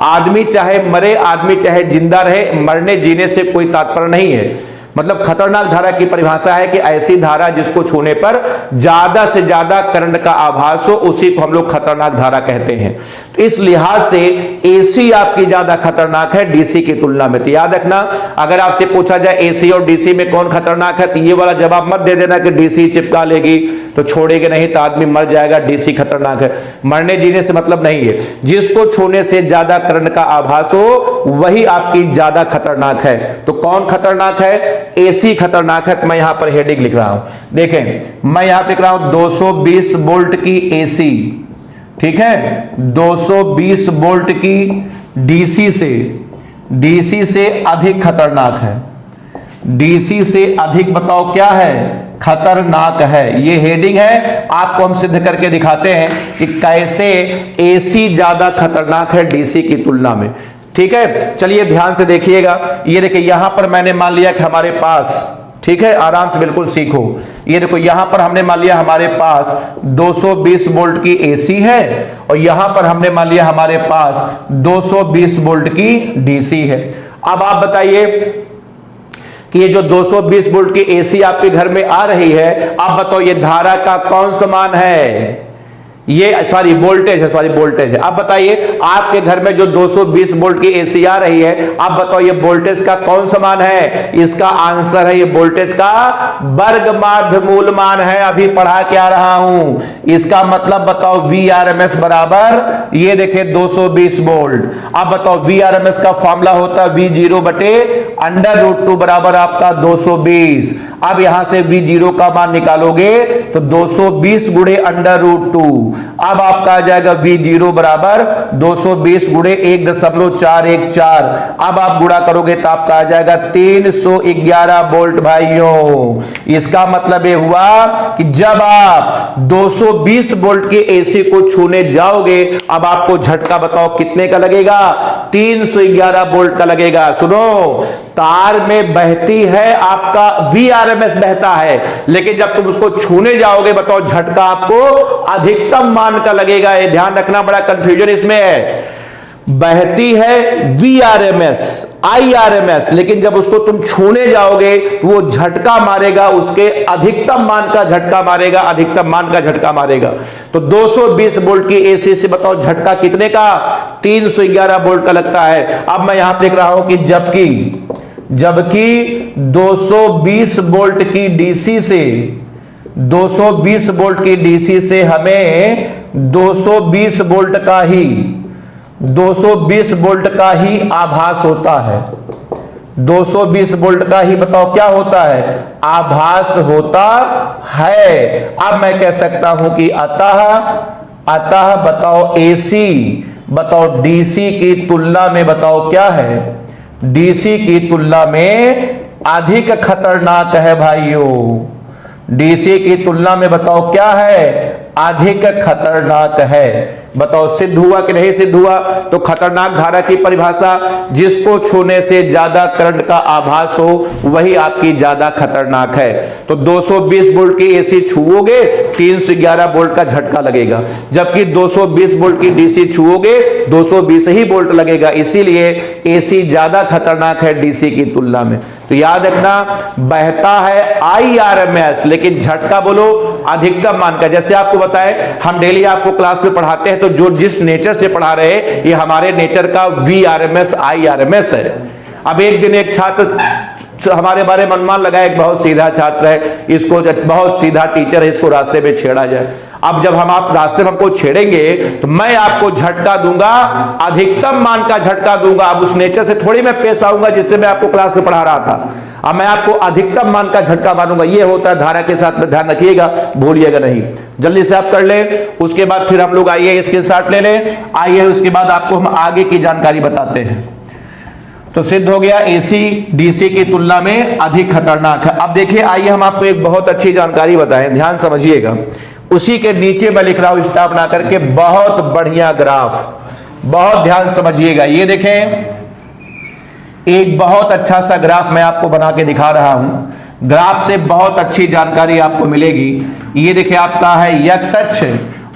Speaker 1: आदमी चाहे मरे, आदमी चाहे जिंदा रहे, मरने जीने से कोई तात्पर्य नहीं है। मतलब खतरनाक धारा की परिभाषा है कि ऐसी धारा जिसको छूने पर ज्यादा से ज्यादा करंट का आभास हो, उसी को हम लोग खतरनाक धारा कहते हैं। तो इस लिहाज से AC आपकी ज्यादा खतरनाक है DC की तुलना में। तो याद रखना, अगर आपसे पूछा जाए AC और DC में कौन खतरनाक है, तो ये वाला जवाब मत दे देना कि DC चिपका लेगी तो छोड़ेगी नहीं तो आदमी मर जाएगा, DC खतरनाक है। मरने जीने से मतलब नहीं है, जिसको छूने से ज्यादा करंट का आभास हो वही आपकी ज्यादा खतरनाक है। तो कौन खतरनाक है, AC खतरनाक है। तो मैं यहां पर हेडिंग लिख रहा हूं, देखें मैं यहां पे लिख रहा हूं 220 वोल्ट की AC, ठीक है, 220 वोल्ट की DC से अधिक खतरनाक है। DC से अधिक बताओ क्या है, खतरनाक है। ये हेडिंग है, आपको हम सिद्ध करके दिखाते हैं कि कैसे AC ज्यादा खतरनाक है DC की तुलना में, ठीक है। चलिए ध्यान से देखिएगा। ये देखिए यहां पर मैंने मान लिया कि हमारे पास, ठीक है, आराम से बिल्कुल सीखो। ये देखो यहां पर हमने मान लिया हमारे पास 220 वोल्ट की AC है और यहां पर हमने मान लिया हमारे पास 220 वोल्ट की DC है। अब आप बताइए कि ये जो 220 वोल्ट की AC आपके घर में आ रही है, आप बताओ ये धारा का कौन सा मान है, ये सॉरी वोल्टेज है, सॉरी वोल्टेज है। आप बताइए आपके घर में जो 220 वोल्ट की AC आ रही है, आप बताओ ये वोल्टेज का कौन सा मान है। इसका आंसर है ये वोल्टेज का वर्ग माध्य मूल मान है। अभी पढ़ा के आ रहा हूं, इसका मतलब बताओ VRMS बराबर ये देखे 220 वोल्ट। आप बताओ VRMS का फॉर्मूला होता है V0 बटे √2 बराबर आपका 220। अब यहां से V0 का मान निकालोगे तो 220 गुणे √2, अब आपका आ जाएगा V0 बराबर 220 गुणे 1.414। अब आप गुणा करोगे तो आपका आ जाएगा 311 वोल्ट भाइयों। इसका मतलब ये हुआ कि जब आप 220 वोल्ट के AC को छूने जाओगे, अब आपको झटका बताओ कितने का लगेगा, 311 वोल्ट का लगेगा। सुनो, तार में बहती है आपका VRMS बहता है, लेकिन जब तुम उसको छूने जाओगे बताओ झटका आपको अधिकतम मान का लगेगा। ये ध्यान रखना, बड़ा कंफ्यूजन इसमें है। बहती है Vrms, IRMS, लेकिन जब उसको तुम छूने जाओगे तो वो झटका मारेगा, उसके अधिकतम मान का झटका मारेगा, अधिकतम मान का झटका मारेगा। तो 220 वोल्ट की एसी से बताओ झटका कितने का? 311 वोल्ट का लगता है। अब मैं यहां लिख रहा हूं कि जबकि 220 वोल्ट की डीसी से 220 वोल्ट की डीसी से हमें 220 वोल्ट का ही 220 वोल्ट का ही आभास होता है। 220 वोल्ट का ही बताओ क्या होता है? आभास होता है। अब मैं कह सकता हूं कि अतः बताओ एसी बताओ डीसी की तुलना में बताओ क्या है? डीसी की तुलना में अधिक खतरनाक है भाइयों। डीसी की तुलना में बताओ क्या है? अधिक खतरनाक है। बताओ सिद्ध हुआ कि नहीं सिद्ध हुआ? तो खतरनाक धारा की परिभाषा, जिसको छूने से ज्यादा करंट का आभास हो वही आपकी ज्यादा खतरनाक है। तो 220 वोल्ट की एसी छुओगे 311 वोल्ट का झटका लगेगा, जबकि 220 वोल्ट की डीसी छुओगे 220 ही वोल्ट लगेगा। इसीलिए एसी ज्यादा खतरनाक है डीसी की तुलना में। तो याद रखना, बहता है IRMS, लेकिन झटका बोलो अधिकतम मान का। जैसे आपको बताए, हम डेली आपको क्लास में पढ़ाते हैं, तो जो जिस नेचर से पढ़ा रहे हैं ये हमारे नेचर का Vrms IRMS है। अब एक दिन एक छात्र हमारे बारे में अनुमान लगाया, एक बहुत सीधा छात्र है, इसको बहुत सीधा टीचर है, इसको रास्ते में छेड़ा जाए। अब जब हम आप रास्ते में हमको छेड़ेंगे तो मैं आपको झटका दूंगा, अधिकतम मान का झटका दूंगा। अब उस नेचर से थोड़ी मैं पेश आऊंगा जिससे मैं आपको क्लास में पढ़ा रहा था। अब मैं आपको अधिकतम मान का झटका मारूंगा। ये होता है धारा के साथ में, ध्यान रखिएगा, भूलिएगा नहीं। जल्दी से आप कर लें, उसके बाद फिर हम लोग आइए इसके साथ ले लें। आइए उसके बाद आपको हम आगे की जानकारी बताते हैं। तो सिद्ध हो गया एसी डीसी की तुलना में अधिक खतरनाक है। अब देखिए, आइए हम आपको एक बहुत अच्छी जानकारी बताएं, ध्यान समझिएगा। उसी के नीचे मैं लिख रहा हूं स्टार बना करके, बहुत बढ़िया ग्राफ, बहुत ध्यान समझिएगा। ये देखें, एक बहुत अच्छा सा ग्राफ मैं आपको बना के दिखा रहा हूं। ग्राफ से बहुत अच्छी जानकारी आपको मिलेगी। ये देखिए आपका है एक्स अक्ष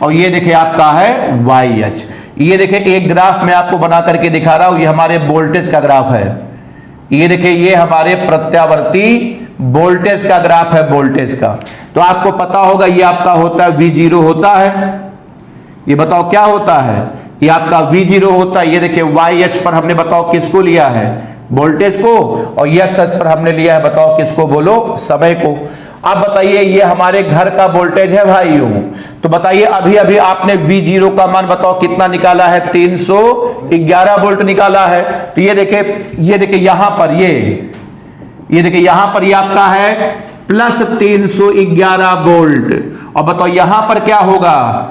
Speaker 1: और ये देखिए आपका है वाई अक्ष। ये देखिए एक ग्राफ मैं आपको बना करके दिखा रहा हूं, ये हमारे वोल्टेज का ग्राफ है। ये देखिए ये हमारे प्रत्यावर्ती वोल्टेज का ग्राफ है, वोल्टेज का। तो आपको पता होगा ये आपका होता है V0 होता है। ये बताओ क्या होता है? ये आपका V0 होता है। ये देखिए वाई अक्ष पर हमने बताओ किसको लिया है? वोल्टेज को। और एक्स अक्ष पर हमने लिया है बताओ किसको? बोलो, समय को। अब बताइए, ये हमारे घर का वोल्टेज है भाइयों। तो बताइए अभी अभी आपने V0 का मान बताओ कितना निकाला है? 311 वोल्ट निकाला है। तो ये देखिए यहां पर ये देखिए यहां पर ये आपका है प्लस 311 वोल्ट। और बताओ यहां पर क्या होगा?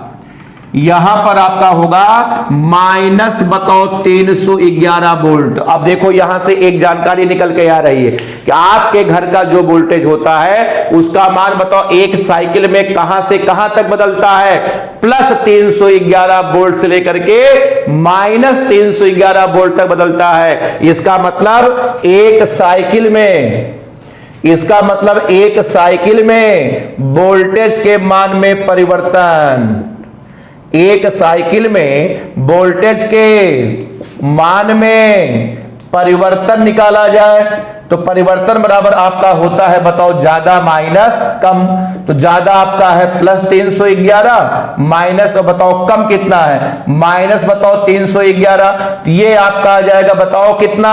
Speaker 1: यहां पर आपका होगा माइनस बताओ 311 वोल्ट। अब देखो यहां से एक जानकारी निकल के आ रही है कि आपके घर का जो वोल्टेज होता है उसका मान बताओ एक साइकिल में कहां से कहां तक बदलता है? प्लस 311 वोल्ट से लेकर के माइनस 311 वोल्ट तक बदलता है। इसका मतलब एक साइकिल में वोल्टेज के मान में परिवर्तन, एक साइकिल में वोल्टेज के मान में परिवर्तन निकाला जाए तो परिवर्तन बराबर आपका होता है बताओ ज्यादा माइनस कम। तो ज्यादा आपका है प्लस 311, माइनस बताओ कम कितना है? माइनस बताओ 311। तो ये आपका आ जाएगा बताओ कितना?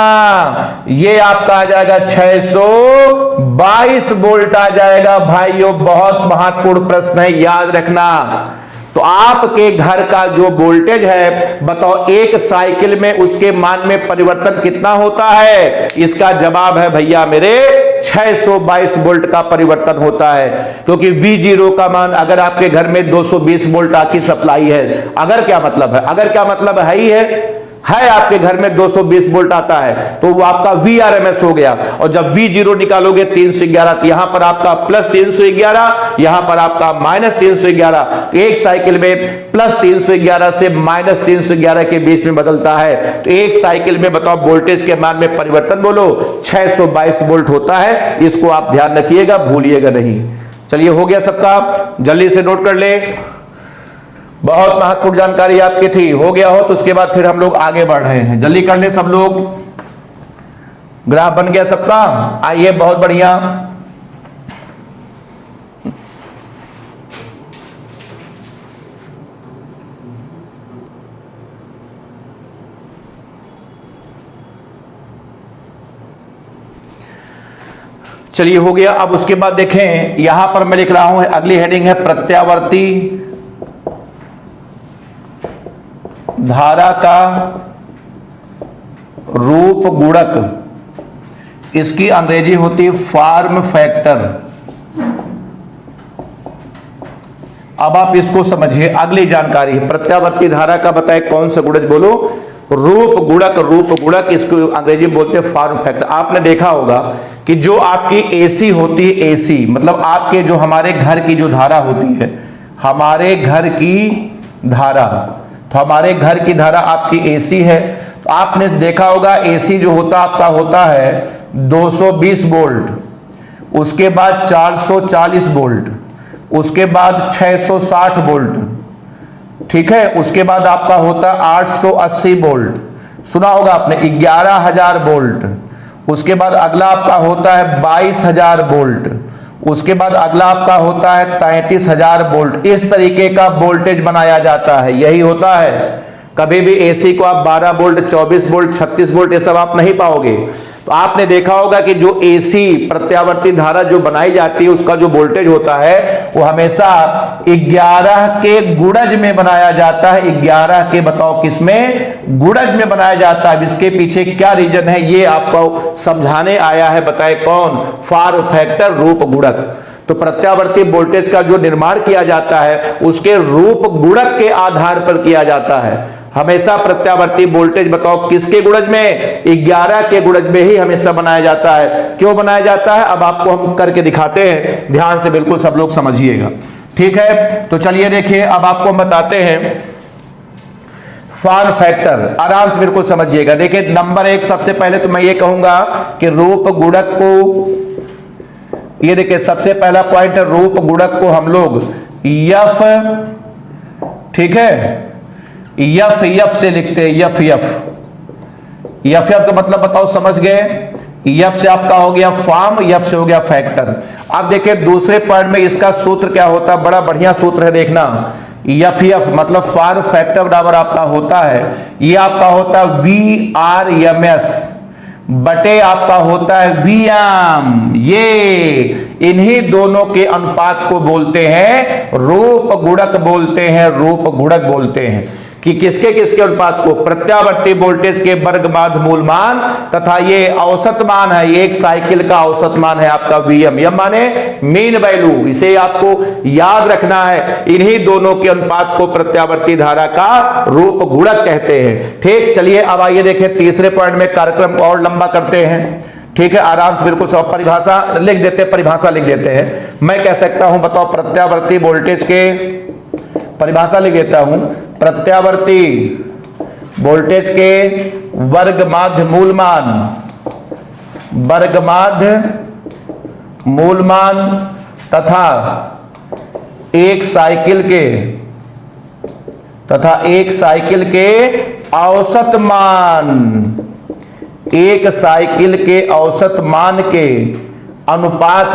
Speaker 1: ये आपका आ जाएगा 622 वोल्ट आ जाएगा भाइयों। बहुत महत्वपूर्ण प्रश्न है, याद रखना। तो आपके घर का जो वोल्टेज है बताओ एक साइकिल में उसके मान में परिवर्तन कितना होता है? इसका जवाब है भैया मेरे 622 वोल्ट का परिवर्तन होता है। क्योंकि V0 का मान अगर आपके घर में 220 वोल्ट की सप्लाई है, अगर क्या मतलब है ही है आपके घर में 220 वोल्ट आता है तो वो आपका Vrms हो गया। और जब V0 निकालोगे 311, तो यहां पर आपका प्लस 311, यहां पर आपका माइनस 311। तो एक साइकिल में प्लस 311 से माइनस 311 के बीच में बदलता है। तो एक साइकिल में बताओ वोल्टेज के मान में परिवर्तन बोलो 622 वोल्ट होता है। इसको आप ध्यान रखिएगा, भूलिएगा नहीं। चलिए हो गया सबका, जल्दी से नोट कर ले। बहुत महत्वपूर्ण जानकारी आपकी थी। हो गया हो तो उसके बाद फिर हम लोग आगे बढ़ रहे हैं। जल्दी कर ले सब लोग। ग्राफ बन गया सबका? आइए, बहुत बढ़िया। चलिए, हो गया। अब उसके बाद देखें, यहां पर मैं लिख रहा हूं, अगली हेडिंग है प्रत्यावर्ती धारा का रूप गुणक। इसकी अंग्रेजी होती है फॉर्म फैक्टर। अब आप इसको समझिए। अगली जानकारी है प्रत्यावर्ती धारा का, बताए कौन सा गुणज? बोलो। रूप गुणक। रूप गुणक इसको अंग्रेजी में बोलते हैं फॉर्म फैक्टर। आपने देखा होगा कि जो आपकी एसी होती है, एसी मतलब आपके जो हमारे घर की जो धारा होती है, हमारे घर की धारा, तो हमारे घर की धारा आपकी एसी है। तो आपने देखा होगा एसी जो होता आपका होता है 220 वोल्ट, उसके बाद 440 वोल्ट, उसके बाद 660 वोल्ट, ठीक है, उसके बाद आपका होता है 880 वोल्ट, सुना होगा आपने, 11,000 वोल्ट, उसके बाद अगला आपका होता है 22,000 वोल्ट, उसके बाद अगला आपका होता है 33,000 वोल्ट। इस तरीके का वोल्टेज बनाया जाता है। यही होता है। कभी भी एसी को आप 12 वोल्ट, 24 वोल्ट, 36 वोल्ट ये सब आप नहीं पाओगे। तो आपने देखा होगा कि जो एसी प्रत्यावर्ती धारा जो बनाई जाती है उसका जो वोल्टेज होता है वो हमेशा 11 के गुणज में बनाया जाता है। 11 के, बताओ किसमें? गुणज में बनाया जाता है। इसके पीछे क्या रीजन है ये आपको समझाने आया है। बताए कौन? फॉर्म फैक्टर, रूप गुणक। तो प्रत्यावर्ती वोल्टेज का जो निर्माण किया जाता है उसके रूप गुणक के आधार पर किया जाता है। हमेशा प्रत्यावर्ती वोल्टेज बताओ किसके गुणज में? 11 के गुणज में ही हमेशा बनाया जाता है। क्यों बनाया जाता है अब आपको हम करके दिखाते हैं, ध्यान से बिल्कुल सब लोग समझिएगा, ठीक है। तो चलिए देखिए, अब आपको हम बताते हैं फॉर्म फैक्टर, आराम से बिल्कुल समझिएगा। देखिए, नंबर 1 सबसे पहले तो मैं ये कहूंगा कि रूप गुणक को, ये देखिए सबसे पहला पॉइंट है, रूप गुणक को हम लोग यफ, ठीक है, यफ यफ से लिखते हैं। यफ यफ, यफ यफ का मतलब बताओ, समझ गए? यफ से आपका हो गया फॉर्म, यफ से हो गया फैक्टर। अब देखिए दूसरे पॉइंट में इसका सूत्र क्या होता है, बड़ा बढ़िया सूत्र है, देखना। यफ यफ मतलब फॉर्म फैक्टर बराबर आपका होता है, ये आपका होता है VRMS बटे आपका होता है VM। ये इन्हीं दोनों के अनुपात को बोलते हैं रूप गुणक, बोलते हैं रूप गुणक बोलते हैं। कि किसके किसके अनुपात को? प्रत्यावर्ती वोल्टेज के वर्गमाद मूल मान तथा ये औसत मान है, एक साइकिल का औसत मान है आपका VM। यह माने मीन वैल्यू, इसे आपको याद रखना है। इन्हीं दोनों के अनुपात को प्रत्यावर्ती धारा का रूप गुणक कहते हैं, ठीक। चलिए अब आइए देखें तीसरे पॉइंट में, कार्यक्रम को और लंबा करते हैं, ठीक है, आराम से बिल्कुल सब परिभाषा लिख देते हैं, परिभाषा लिख देते हैं। मैं कह सकता हूं, बताओ, प्रत्यावर्ती वोल्टेज के परिभाषा लिख देता हूं, प्रत्यावर्ती वोल्टेज के वर्गमाध्य मूलमान, वर्गमाध्य मूलमान तथा एक साइकिल के औसत मान, एक साइकिल के औसत मान के अनुपात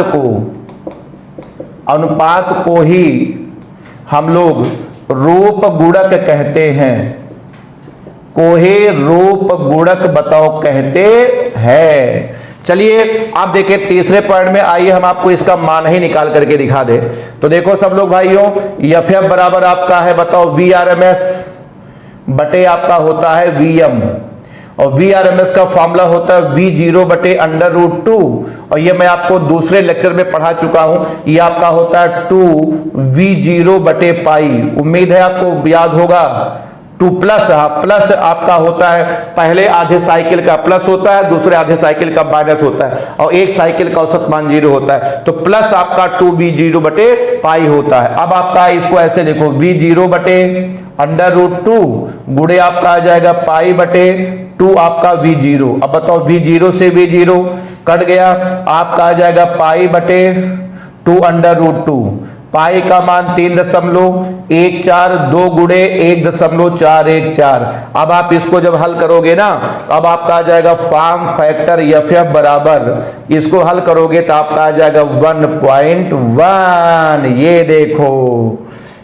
Speaker 1: को ही हम लोग रूप गुणक कहते हैं। कोहे रूप गुणक बताओ कहते हैं। चलिए आप देखिए तीसरे पॉइंट में, आइए हम आपको इसका मान ही निकाल करके दिखा दे। तो देखो सब लोग भाइयों, एफ बराबर आपका है, बताओ, VRMS बटे आपका होता है VM, और VRMS का फॉर्मूला होता है V0 बटे √2, और ये मैं आपको दूसरे लेक्चर में पढ़ा चुका हूं। ये आपका होता है 2V0 बटे पाई, उम्मीद है आपको याद होगा। 2 प्लस, प्लस आपका होता है पहले आधे साइकिल का प्लस होता है, दूसरे आधे साइकिल का माइनस होता है, और एक साइकिल का औसत मान 0 होता है। तो प्लस आपका 2V0 बटे पाई होता है। अब आपका इसको ऐसे लिखो, V0 बटे √2 गुणे आपका आ जाएगा पाई बटे 2 आपका V0। अब बताओ, V0 से V0 कट गया, आपका आ जाएगा पाई बटे 2 √2। पाई का मान 3.14, 2 गुणे 1.414। अब आप इसको जब हल करोगे ना, अब आपका आ जाएगा फॉर्म फैक्टर एफ बराबर, इसको हल करोगे तो आपका आ जाएगा 1.1। ये देखो,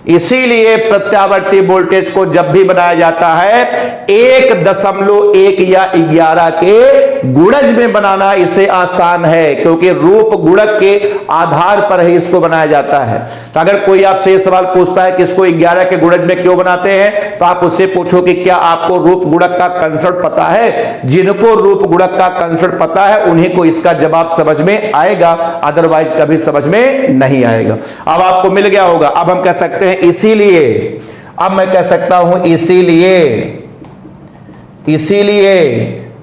Speaker 1: इसीलिए प्रत्यावर्ती वोल्टेज को जब भी बनाया जाता है 1.1 या 11 के गुणज में बनाना इसे आसान है, क्योंकि रूप गुणक के आधार पर ही इसको बनाया जाता है। तो अगर कोई आपसे ये सवाल पूछता है कि इसको 11 के गुणज में क्यों बनाते हैं, तो आप उससे पूछो कि क्या आपको रूप गुणक का कंसेप्ट पता है। जिनको रूप गुणक का कंसेप्ट पता है उन्हीं को इसका जवाब समझ में आएगा, अदरवाइज कभी समझ में नहीं आएगा। अब आपको मिल गया होगा। अब हम कह सकते हैं इसीलिए, अब मैं कह सकता हूं इसीलिए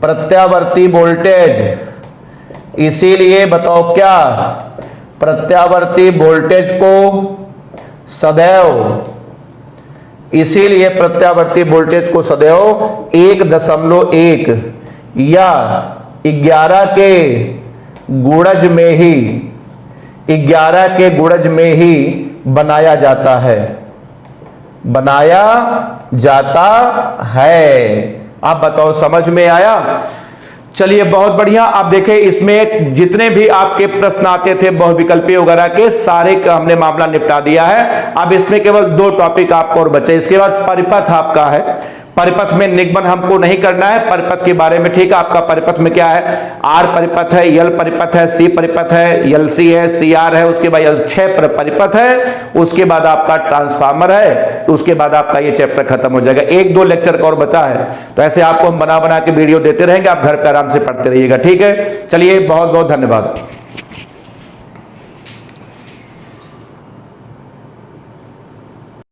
Speaker 1: प्रत्यावर्ती वोल्टेज, इसीलिए बताओ क्या, प्रत्यावर्ती वोल्टेज को सदैव, इसीलिए प्रत्यावर्ती वोल्टेज को सदैव 1.1 या 11 के गुणज में ही, 11 के गुणज में ही बनाया जाता है, बनाया जाता है। आप बताओ समझ में आया? चलिए बहुत बढ़िया। आप देखें इसमें जितने भी आपके प्रश्न आते थे बहुविकल्पी वगैरह के, सारे का हमने मामला निपटा दिया है। अब इसमें केवल 2 टॉपिक आपको और बचे। इसके बाद परिपथ आपका है। परिपथ में निगमन हमको नहीं करना है, परिपथ के बारे में, ठीक है। आपका परिपथ में क्या है, आर परिपथ है, यल परिपथ है, सी परिपथ है, यल सी है, सी आर है, उसके बाद 6 परिपथ है, उसके बाद आपका ट्रांसफार्मर है, उसके बाद आपका ये चैप्टर खत्म हो जाएगा। 1-2 लेक्चर का और बचा है, तो ऐसे आपको हम बना बना के वीडियो देते रहेंगे, आप घर पर आराम से पढ़ते रहिएगा, ठीक है। चलिए बहुत बहुत धन्यवाद।